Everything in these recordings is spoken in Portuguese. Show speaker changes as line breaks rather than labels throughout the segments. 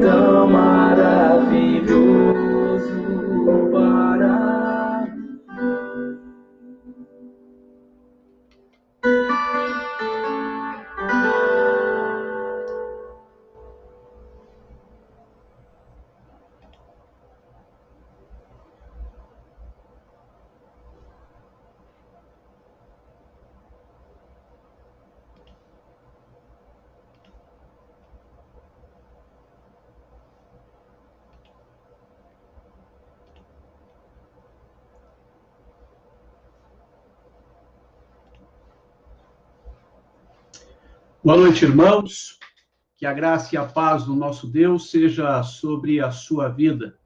Tão maravilhoso para
Boa noite, irmãos. Que a graça e a paz do nosso Deus seja sobre a sua vida.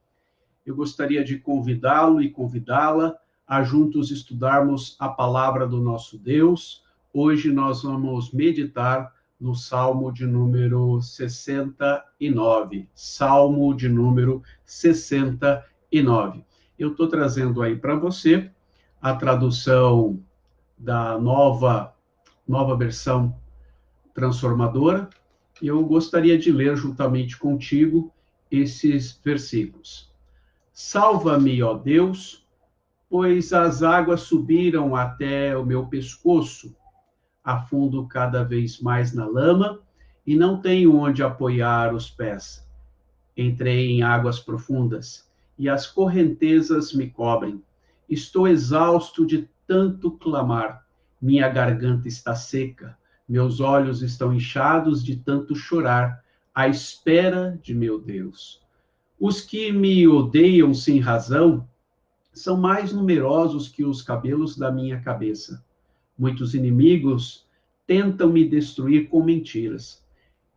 Eu gostaria de convidá-lo e convidá-la a juntos estudarmos a palavra do nosso Deus. Hoje nós vamos meditar no Salmo de número 69. Salmo de número 69. Eu estou trazendo aí para você a tradução da nova versão transformadora, e eu gostaria de ler juntamente contigo esses versículos. Salva-me, ó Deus, pois as águas subiram até o meu pescoço, afundo cada vez mais na lama e não tenho onde apoiar os pés. Entrei em águas profundas e as correntezas me cobrem. Estou exausto de tanto clamar, minha garganta está seca. Meus olhos estão inchados de tanto chorar, à espera de meu Deus. Os que me odeiam sem razão são mais numerosos que os cabelos da minha cabeça. Muitos inimigos tentam me destruir com mentiras.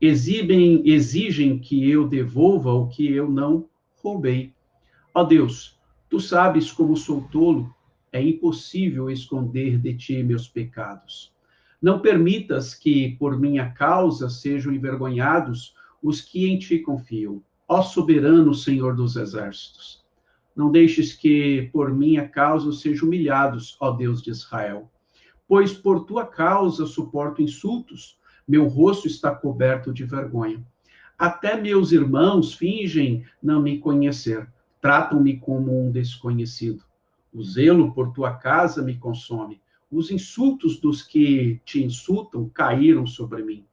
Exigem que eu devolva o que eu não roubei. Ó Deus, tu sabes como sou tolo, é impossível esconder de ti meus pecados. Não permitas que, por minha causa, sejam envergonhados os que em ti confiam. Ó soberano Senhor dos exércitos, não deixes que, por minha causa, sejam humilhados, ó Deus de Israel. Pois por tua causa suporto insultos, meu rosto está coberto de vergonha. Até meus irmãos fingem não me conhecer, tratam-me como um desconhecido. O zelo por tua casa me consome. Os insultos dos que te insultam caíram sobre mim.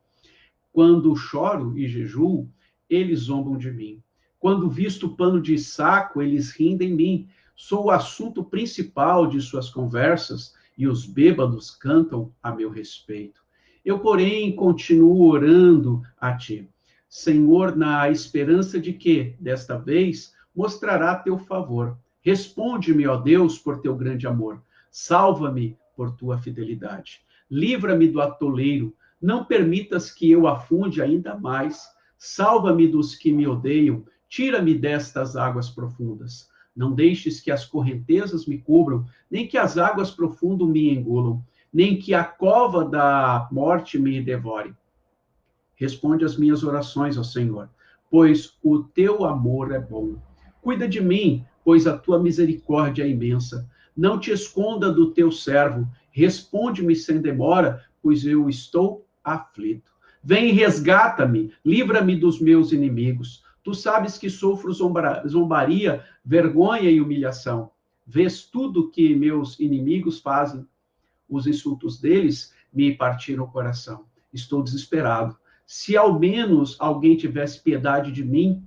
Quando choro e jejuo, eles zombam de mim. Quando visto pano de saco, eles riem de mim. Sou o assunto principal de suas conversas e os bêbados cantam a meu respeito. Eu, porém, continuo orando a ti, Senhor, na esperança de que, desta vez, mostrará teu favor. Responde-me, ó Deus, por teu grande amor. Salva-me por tua fidelidade. Livra-me do atoleiro, Não permitas que eu afunde ainda mais. Salva-me dos que me odeiam. Tira-me destas águas profundas. Não deixes que as correntezas me cubram, nem que as águas profundas me engulam, nem que a cova da morte me devore. Responde às minhas orações, ó Senhor, pois o teu amor é bom. Cuida de mim, pois a tua misericórdia é imensa. Não te esconda do teu servo. Responde-me sem demora, pois eu estou aflito. Vem e resgata-me, livra-me dos meus inimigos. Tu sabes que sofro zombaria, vergonha e humilhação. Vês tudo que meus inimigos fazem. Os insultos deles me partiram o coração. Estou desesperado. Se ao menos alguém tivesse piedade de mim,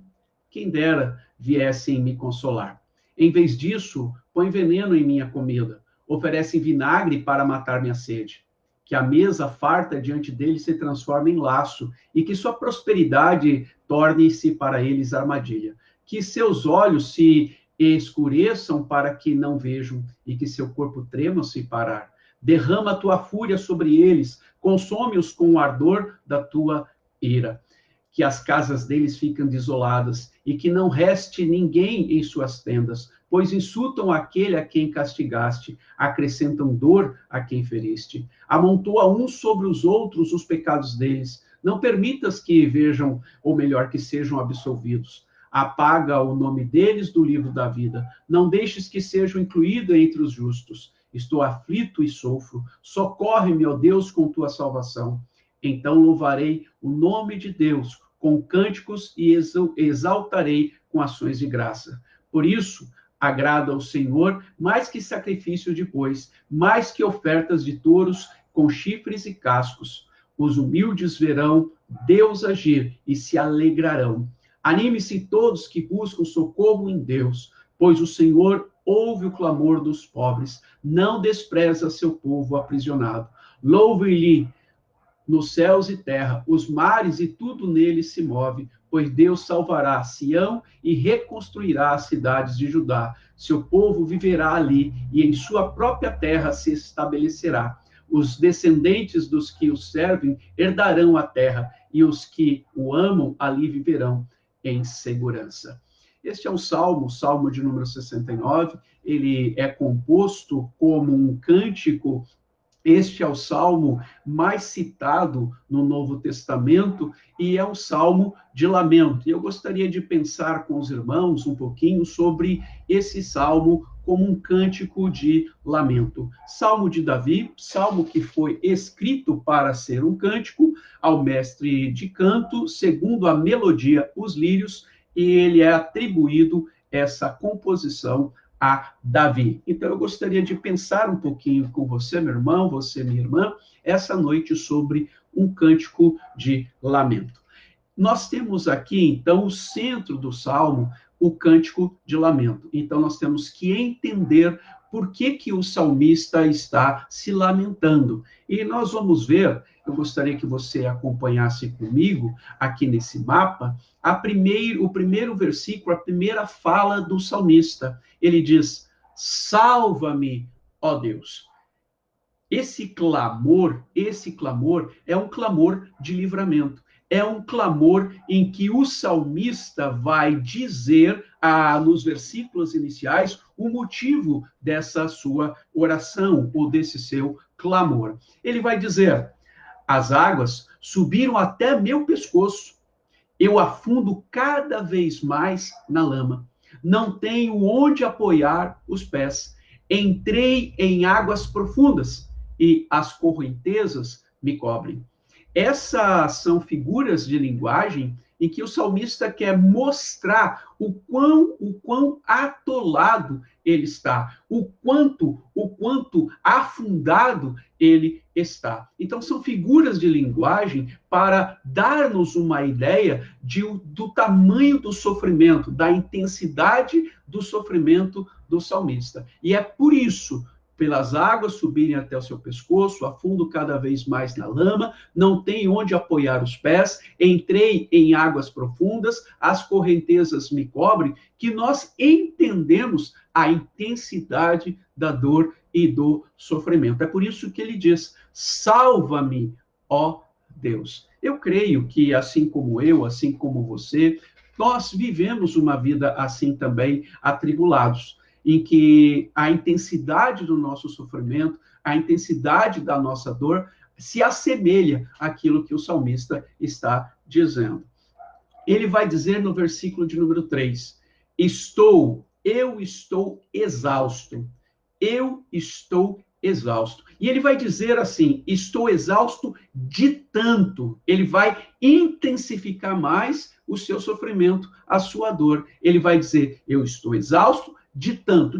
quem dera viessem me consolar. Em vez disso, põe veneno em minha comida, oferecem vinagre para matar minha sede. Que a mesa farta diante deles se transforme em laço e que sua prosperidade torne-se para eles armadilha. Que seus olhos se escureçam para que não vejam e que seu corpo trema se parar. Derrama a tua fúria sobre eles, consome-os com o ardor da tua ira. Que as casas deles fiquem desoladas e que não reste ninguém em suas tendas, pois insultam aquele a quem castigaste, acrescentam dor a quem feriste. Amontoa uns sobre os outros os pecados deles. Não permitas que vejam, ou melhor, que sejam absolvidos. Apaga o nome deles do livro da vida. Não deixes que sejam incluídos entre os justos. Estou aflito e sofro. Socorre-me, ó Deus, com tua salvação. Então louvarei o nome de Deus com cânticos e exaltarei com ações de graça. Por isso, agrada ao Senhor mais que sacrifício de bois, mais que ofertas de touros com chifres e cascos. Os humildes verão Deus agir e se alegrarão. Anime-se todos que buscam socorro em Deus, pois o Senhor ouve o clamor dos pobres, não despreza seu povo aprisionado. Louve-lhe nos céus e terra, os mares e tudo nele se move, pois Deus salvará Sião e reconstruirá as cidades de Judá. Seu povo viverá ali e em sua própria terra se estabelecerá. Os descendentes dos que o servem herdarão a terra e os que o amam ali viverão em segurança. Este é o Salmo de número 69. Ele é composto como um cântico. Este é o salmo mais citado no Novo Testamento e é um salmo de lamento. E eu gostaria de pensar com os irmãos um pouquinho sobre esse salmo como um cântico de lamento. Salmo de Davi, salmo que foi escrito para ser um cântico ao mestre de canto, segundo a melodia Os Lírios, e ele é atribuído essa composição a Davi. Então, eu gostaria de pensar um pouquinho com você, meu irmão, você, minha irmã, essa noite sobre um cântico de lamento. Nós temos aqui, então, o centro do Salmo, o cântico de lamento. Então, nós temos que entender por que o salmista está se lamentando. E nós vamos ver, eu gostaria que você acompanhasse comigo aqui nesse mapa, o primeiro versículo, a primeira fala do salmista. Ele diz: salva-me, ó Deus. Esse clamor é um clamor de livramento. É um clamor em que o salmista vai dizer, nos versículos iniciais, o motivo dessa sua oração, ou desse seu clamor. Ele vai dizer: as águas subiram até meu pescoço, eu afundo cada vez mais na lama. Não tenho onde apoiar os pés. Entrei em águas profundas e as correntezas me cobrem. Essas são figuras de linguagem em que o salmista quer mostrar o quão atolado ele está, o quanto afundado ele está. Então, são figuras de linguagem para dar-nos uma ideia do tamanho do sofrimento, da intensidade do sofrimento do salmista. E é por isso, pelas águas subirem até o seu pescoço, afundo cada vez mais na lama, não tenho onde apoiar os pés, entrei em águas profundas, as correntezas me cobrem, que nós entendemos a intensidade da dor e do sofrimento. É por isso que ele diz: salva-me, ó Deus. Eu creio que, assim como eu, assim como você, nós vivemos uma vida assim também, atribulados, em que a intensidade do nosso sofrimento, a intensidade da nossa dor, se assemelha àquilo que o salmista está dizendo. Ele vai dizer no versículo de número 3, eu estou exausto, eu estou exausto. E ele vai dizer assim, estou exausto de tanto. Ele vai intensificar mais o seu sofrimento, a sua dor. Ele vai dizer, eu estou exausto de tanto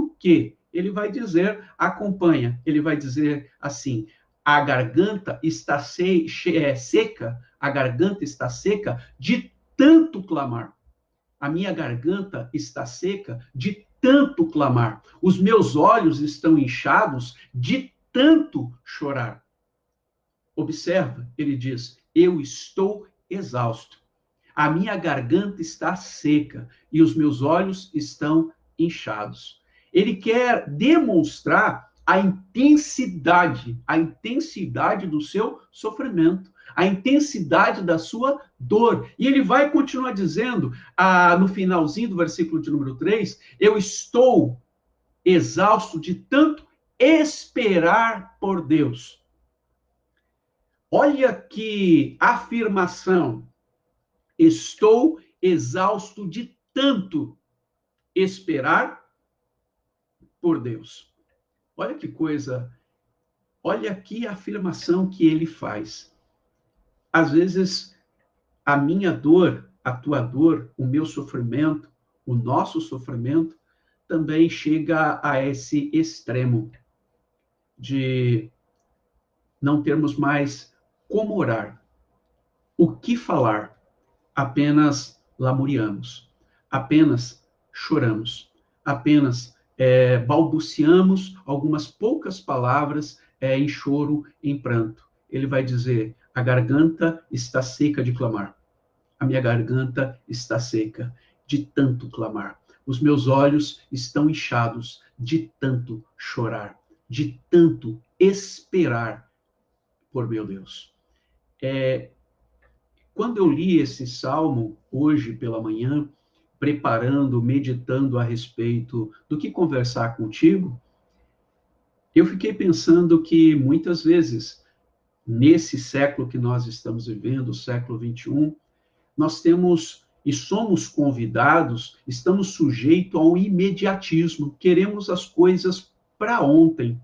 o quê? Ele vai dizer, acompanha, ele vai dizer assim, a garganta está seca, a garganta está seca de tanto clamar. A minha garganta está seca de tanto clamar. Os meus olhos estão inchados de tanto chorar. Observa, ele diz, eu estou exausto. A minha garganta está seca e os meus olhos estão inchados. Ele quer demonstrar a intensidade do seu sofrimento, a intensidade da sua dor. E ele vai continuar dizendo, no finalzinho do versículo de número 3, eu estou exausto de tanto esperar por Deus. Olha que afirmação. Estou exausto de tanto esperar por Deus. Olha que coisa, olha que afirmação que ele faz. Às vezes, a minha dor, a tua dor, o meu sofrimento, o nosso sofrimento, também chega a esse extremo de não termos mais como orar, o que falar, apenas lamuriamos, apenas choramos, apenas balbuciamos algumas poucas palavras em choro, em pranto. Ele vai dizer, a garganta está seca de clamar. A minha garganta está seca de tanto clamar. Os meus olhos estão inchados de tanto chorar, de tanto esperar por meu Deus. Quando eu li esse salmo hoje pela manhã, preparando, meditando a respeito do que conversar contigo, eu fiquei pensando que muitas vezes, nesse século que nós estamos vivendo, o século 21, nós temos e somos convidados, estamos sujeitos a um imediatismo, queremos as coisas para ontem,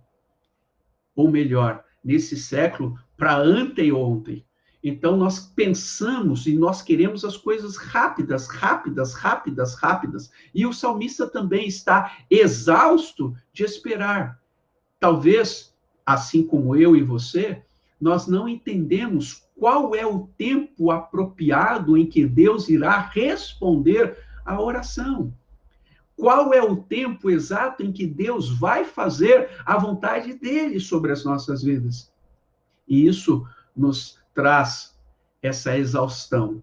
ou melhor, nesse século, para anteontem. Então, nós pensamos e nós queremos as coisas rápidas. E o salmista também está exausto de esperar. Talvez, assim como eu e você, nós não entendemos qual é o tempo apropriado em que Deus irá responder à oração. Qual é o tempo exato em que Deus vai fazer a vontade dele sobre as nossas vidas? E isso nos traz essa exaustão.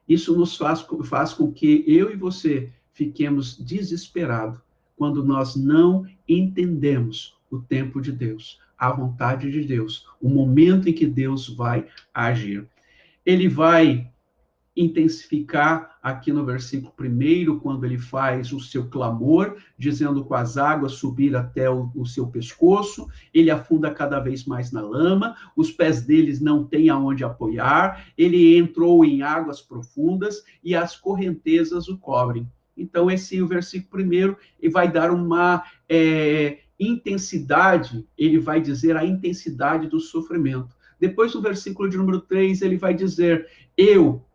Isso nos faz com que eu e você fiquemos desesperados quando nós não entendemos o tempo de Deus, a vontade de Deus, o momento em que Deus vai agir. Ele vai intensificar aqui no versículo 1, quando ele faz o seu clamor, dizendo com as águas subir até o seu pescoço, ele afunda cada vez mais na lama, os pés deles não têm aonde apoiar, ele entrou em águas profundas e as correntezas o cobrem. Então, esse o versículo 1, ele vai dar uma intensidade, ele vai dizer a intensidade do sofrimento. Depois, no versículo de número 3, ele vai dizer,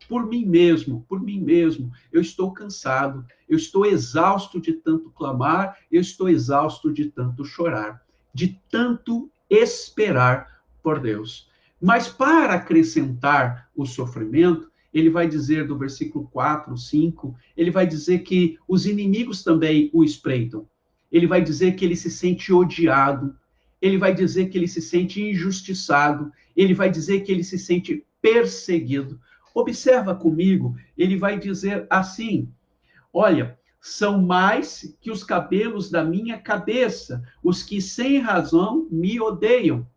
por mim mesmo, eu estou cansado, eu estou exausto de tanto clamar, eu estou exausto de tanto chorar, de tanto esperar por Deus. Mas para acrescentar o sofrimento, ele vai dizer do versículo 4, 5, ele vai dizer que os inimigos também o espreitam. Ele vai dizer que ele se sente odiado, ele vai dizer que ele se sente injustiçado, ele vai dizer que ele se sente perseguido. Observa comigo, ele vai dizer assim, olha, são mais que os cabelos da minha cabeça, os que sem razão me odeiam.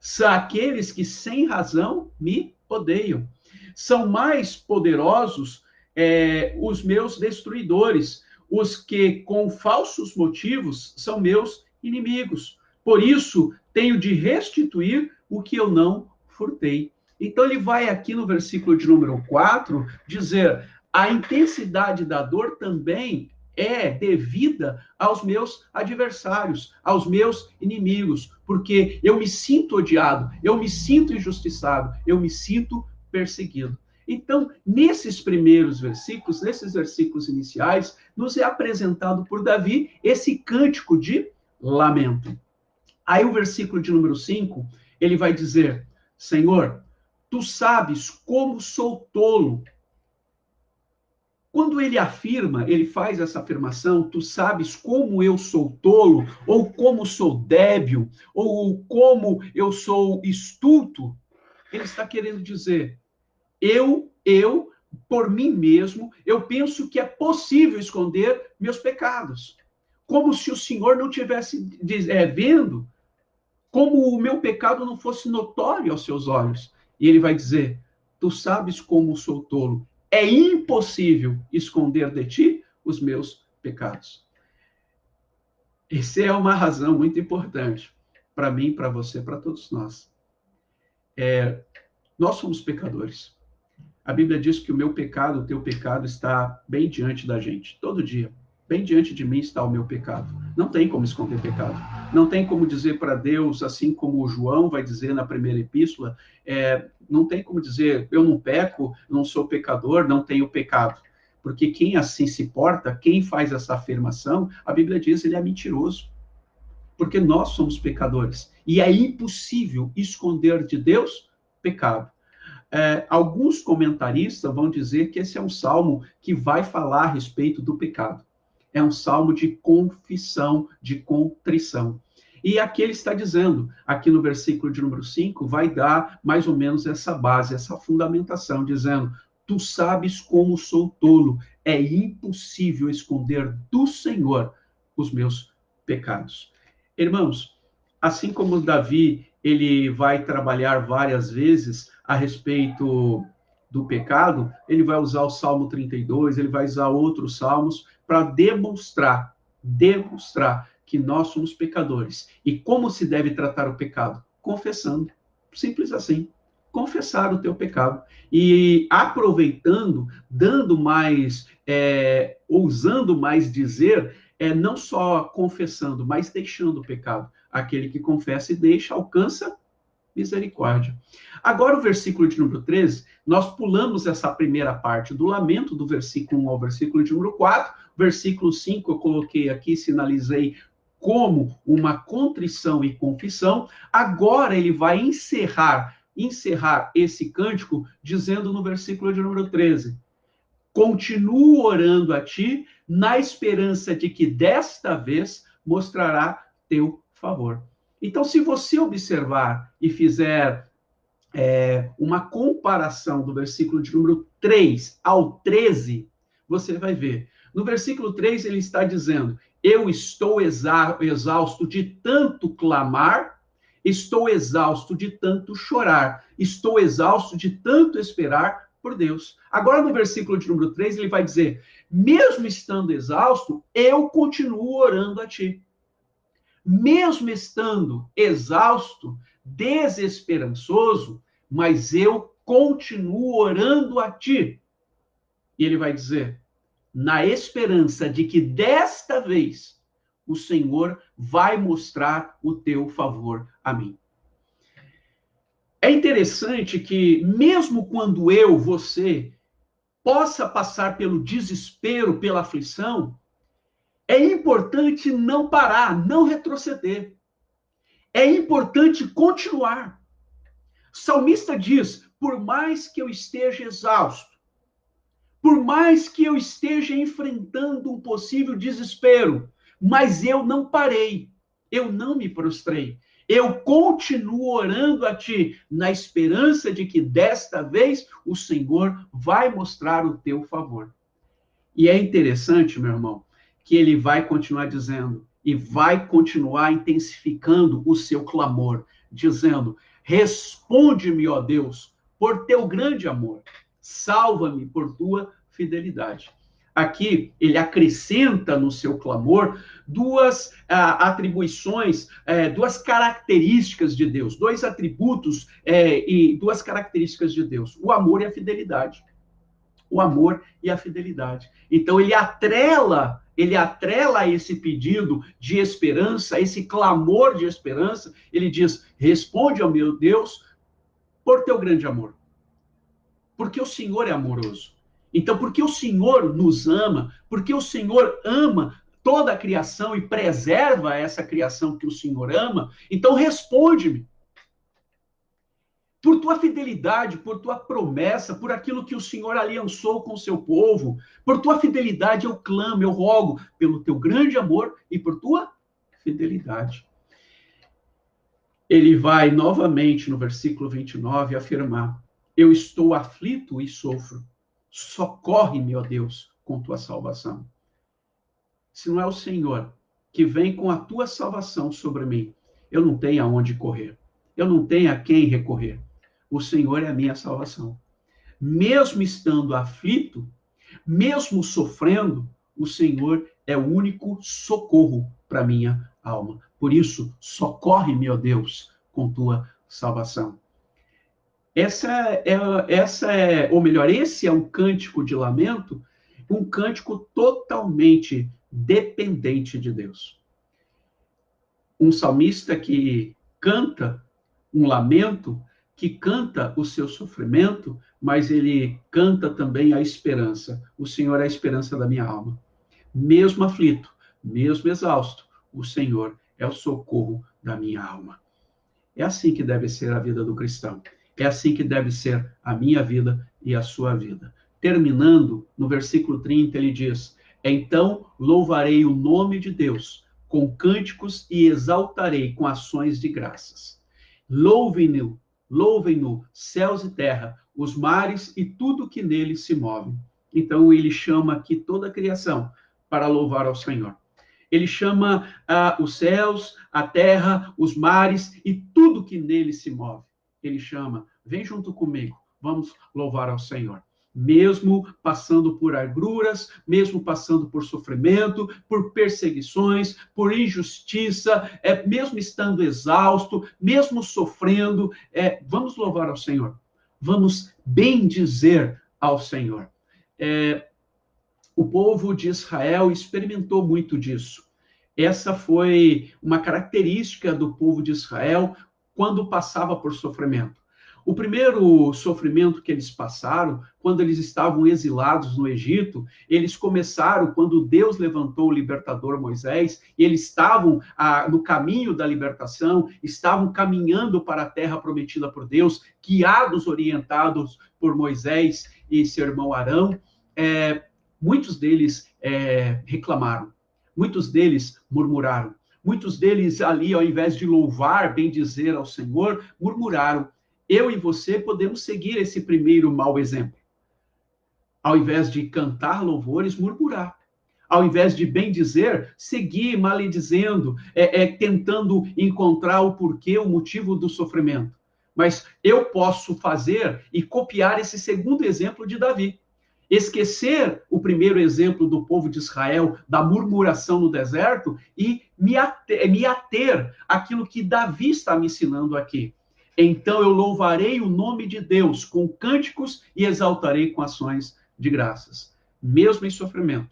São aqueles que sem razão me odeiam. São mais poderosos os meus destruidores, os que com falsos motivos são meus inimigos. Por isso, tenho de restituir o que eu não furtei. Então, ele vai aqui no versículo de número 4 dizer: a intensidade da dor também é devida aos meus adversários, aos meus inimigos, porque eu me sinto odiado, eu me sinto injustiçado, eu me sinto perseguido. Então, nesses primeiros versículos, nesses versículos iniciais, nos é apresentado por Davi esse cântico de lamento. Aí o versículo de número 5, ele vai dizer: Senhor, tu sabes como sou tolo. Quando ele afirma, ele faz essa afirmação, tu sabes como eu sou tolo, ou como sou débil, ou como eu sou estulto, ele está querendo dizer, por mim mesmo, eu penso que é possível esconder meus pecados. Como se o Senhor não tivesse vendo, como o meu pecado não fosse notório aos seus olhos. E ele vai dizer, tu sabes como sou tolo. É impossível esconder de ti os meus pecados. Essa é uma razão muito importante para mim, para você, para todos nós. Nós somos pecadores. A Bíblia diz que o meu pecado, o teu pecado, está bem diante da gente, todo dia. Bem diante de mim está o meu pecado. Não tem como esconder pecado. Não tem como dizer para Deus, assim como o João vai dizer na primeira epístola, não tem como dizer, eu não peco, não sou pecador, não tenho pecado. Porque quem assim se porta, quem faz essa afirmação, a Bíblia diz, ele é mentiroso. Porque nós somos pecadores. E é impossível esconder de Deus pecado. Alguns comentaristas vão dizer que esse é um salmo que vai falar a respeito do pecado. É um salmo de confissão, de contrição. E aqui ele está dizendo, aqui no versículo de número 5, vai dar mais ou menos essa base, essa fundamentação, dizendo, tu sabes como sou tolo, é impossível esconder do Senhor os meus pecados. Irmãos, assim como Davi, ele vai trabalhar várias vezes a respeito do pecado, ele vai usar o Salmo 32, ele vai usar outros salmos para demonstrar que nós somos pecadores. E como se deve tratar o pecado? Confessando. Simples assim. Confessar o teu pecado. E aproveitando, dando mais, ousando mais dizer, não só confessando, mas deixando o pecado. Aquele que confessa e deixa, alcança misericórdia. Agora, o versículo de número 13, nós pulamos essa primeira parte do lamento, do versículo 1 ao versículo de número 4. Versículo 5 eu coloquei aqui, sinalizei como uma contrição e confissão. Agora ele vai encerrar esse cântico dizendo no versículo de número 13, continuo orando a ti na esperança de que desta vez mostrará teu favor. Então, se você observar e fizer uma comparação do versículo de número 3 ao 13, você vai ver. No versículo 3, ele está dizendo, eu estou exausto de tanto clamar, estou exausto de tanto chorar, estou exausto de tanto esperar por Deus. Agora, no versículo de número 3, ele vai dizer, mesmo estando exausto, eu continuo orando a ti. Mesmo estando exausto, desesperançoso, mas eu continuo orando a ti. E ele vai dizer, na esperança de que desta vez o Senhor vai mostrar o teu favor a mim. É interessante que, mesmo quando você, possa passar pelo desespero, pela aflição, é importante não parar, não retroceder. É importante continuar. O salmista diz, por mais que eu esteja exausto, por mais que eu esteja enfrentando um possível desespero, mas eu não parei, eu não me prostrei. Eu continuo orando a ti, na esperança de que desta vez o Senhor vai mostrar o teu favor. E é interessante, meu irmão, que ele vai continuar dizendo, e vai continuar intensificando o seu clamor, dizendo, Responde-me, ó Deus, por teu grande amor. Salva-me por tua fidelidade. Aqui, ele acrescenta no seu clamor duas atribuições, duas características de Deus, dois atributos e duas características de Deus: o amor e a fidelidade. O amor e a fidelidade. Então, ele atrela esse pedido de esperança, esse clamor de esperança, ele diz: responde ao meu Deus por teu grande amor. Porque o Senhor é amoroso. Então, porque o Senhor nos ama, porque o Senhor ama toda a criação e preserva essa criação que o Senhor ama, então responde-me. Por tua fidelidade, por tua promessa, por aquilo que o Senhor aliançou com o seu povo, por tua fidelidade eu clamo, eu rogo, pelo teu grande amor e por tua fidelidade. Ele vai novamente no versículo 29 afirmar: eu estou aflito e sofro. Socorre-me, ó Deus, com tua salvação. Se não é o Senhor que vem com a tua salvação sobre mim, eu não tenho aonde correr. Eu não tenho a quem recorrer. O Senhor é a minha salvação. Mesmo estando aflito, mesmo sofrendo, o Senhor é o único socorro para minha alma. Por isso, socorre-me, ó Deus, com tua salvação. Esse é um cântico de lamento, um cântico totalmente dependente de Deus. Um salmista que canta um lamento, que canta o seu sofrimento, mas ele canta também a esperança. O Senhor é a esperança da minha alma. Mesmo aflito, mesmo exausto, o Senhor é o socorro da minha alma. É assim que deve ser a vida do cristão. É assim que deve ser a minha vida e a sua vida. Terminando, no versículo 30, ele diz: então louvarei o nome de Deus com cânticos e exaltarei com ações de graças. Louvem-no, louvem-no, céus e terra, os mares e tudo que nele se move. Então, ele chama aqui toda a criação para louvar ao Senhor. Ele chama os céus, a terra, os mares e tudo que nele se move. Ele chama: vem junto comigo, vamos louvar ao Senhor. Mesmo passando por agruras, mesmo passando por sofrimento, por perseguições, por injustiça, mesmo estando exausto, mesmo sofrendo, vamos louvar ao Senhor. Vamos bendizer ao Senhor. O povo de Israel experimentou muito disso. Essa foi uma característica do povo de Israel quando passava por sofrimento. O primeiro sofrimento que eles passaram, quando eles estavam exilados no Egito, eles começaram quando Deus levantou o libertador Moisés, e eles estavam no caminho da libertação, estavam caminhando para a terra prometida por Deus, guiados, orientados por Moisés e seu irmão Arão. Muitos deles reclamaram, muitos deles murmuraram, muitos deles ali, ao invés de louvar, bendizer ao Senhor, murmuraram. Eu e você podemos seguir esse primeiro mau exemplo. Ao invés de cantar louvores, murmurar. Ao invés de bendizer, seguir maledizendo, tentando encontrar o porquê, o motivo do sofrimento. Mas eu posso fazer e copiar esse segundo exemplo de Davi. Esquecer o primeiro exemplo do povo de Israel, da murmuração no deserto, e me ater àquilo que Davi está me ensinando aqui. Então eu louvarei o nome de Deus com cânticos e exaltarei com ações de graças. Mesmo em sofrimento,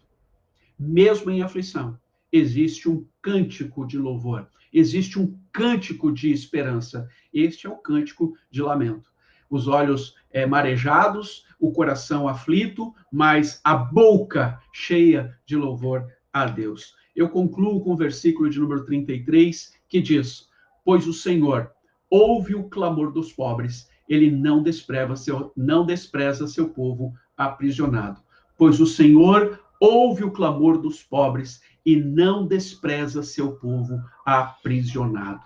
mesmo em aflição, existe um cântico de louvor, existe um cântico de esperança. Este é o cântico de lamento. Os olhos marejados, o coração aflito, mas a boca cheia de louvor a Deus. Eu concluo com o versículo de número 33, que diz: pois o Senhor ouve o clamor dos pobres, ele não despreza seu povo aprisionado. Pois o Senhor ouve o clamor dos pobres e não despreza seu povo aprisionado.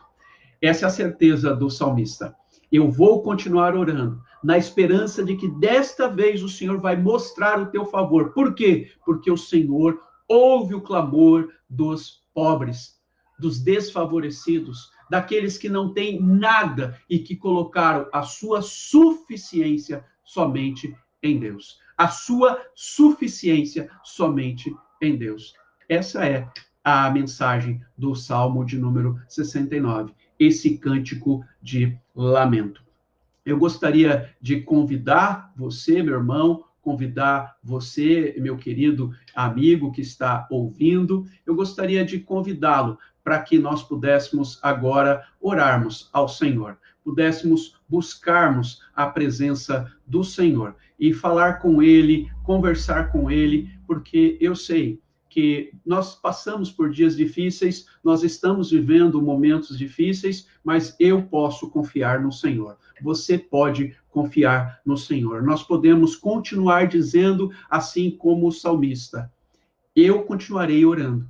Essa é a certeza do salmista. Eu vou continuar orando, na esperança de que desta vez o Senhor vai mostrar o teu favor. Por quê? Porque o Senhor ouve o clamor dos pobres, dos desfavorecidos, daqueles que não têm nada e que colocaram a sua suficiência somente em Deus. A sua suficiência somente em Deus. Essa é a mensagem do Salmo de número 69, esse cântico de lamento. Eu gostaria de convidar você, meu irmão, convidar você, meu querido amigo que está ouvindo, eu gostaria de convidá-lo para que nós pudéssemos agora orarmos ao Senhor, pudéssemos buscarmos a presença do Senhor e falar com Ele, conversar com Ele, porque eu sei que nós passamos por dias difíceis, nós estamos vivendo momentos difíceis, mas eu posso confiar no Senhor. Você pode confiar no Senhor. Nós podemos continuar dizendo, assim como o salmista, eu continuarei orando.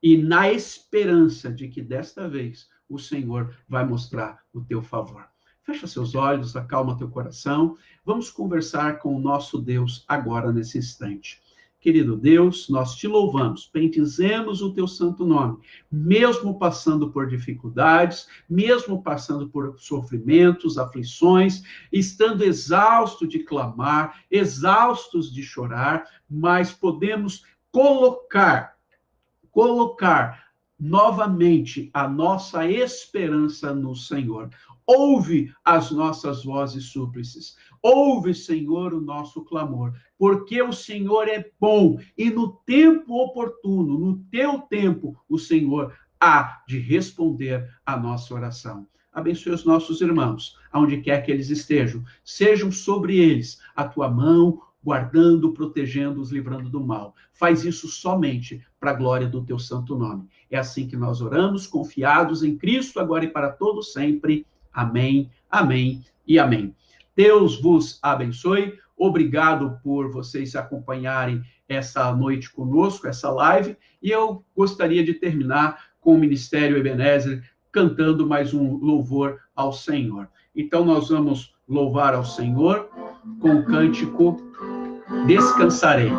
E na esperança de que desta vez o Senhor vai mostrar o teu favor. Fecha seus olhos, acalma teu coração. Vamos conversar com o nosso Deus agora nesse instante. Querido Deus, nós te louvamos, bendizemos o teu santo nome, mesmo passando por dificuldades, mesmo passando por sofrimentos, aflições, estando exausto de clamar, exaustos de chorar, mas podemos colocar novamente a nossa esperança no Senhor. Ouve as nossas vozes súplices. Ouve, Senhor, o nosso clamor, porque o Senhor é bom e no tempo oportuno, no teu tempo, o Senhor há de responder a nossa oração. Abençoe os nossos irmãos, aonde quer que eles estejam. Sejam sobre eles a tua mão, guardando, protegendo-os, livrando do mal. Faz isso somente para a glória do teu santo nome. É assim que nós oramos, confiados em Cristo, agora e para todo sempre. Amém, amém e amém. Deus vos abençoe. Obrigado por vocês acompanharem essa noite conosco, essa live. E eu gostaria de terminar com o Ministério Ebenezer cantando mais um louvor ao Senhor. Então nós vamos louvar ao Senhor com o cântico Descansarei.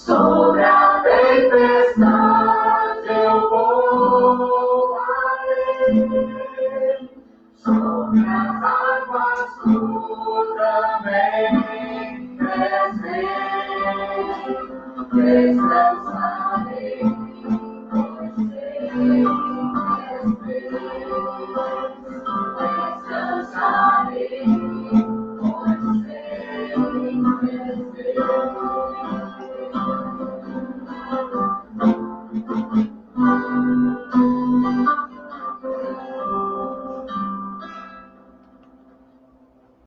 Sobre a tempestade eu vou além, sobre as águas tu também descer, descansarei, pois sei que és Deus, descansarei.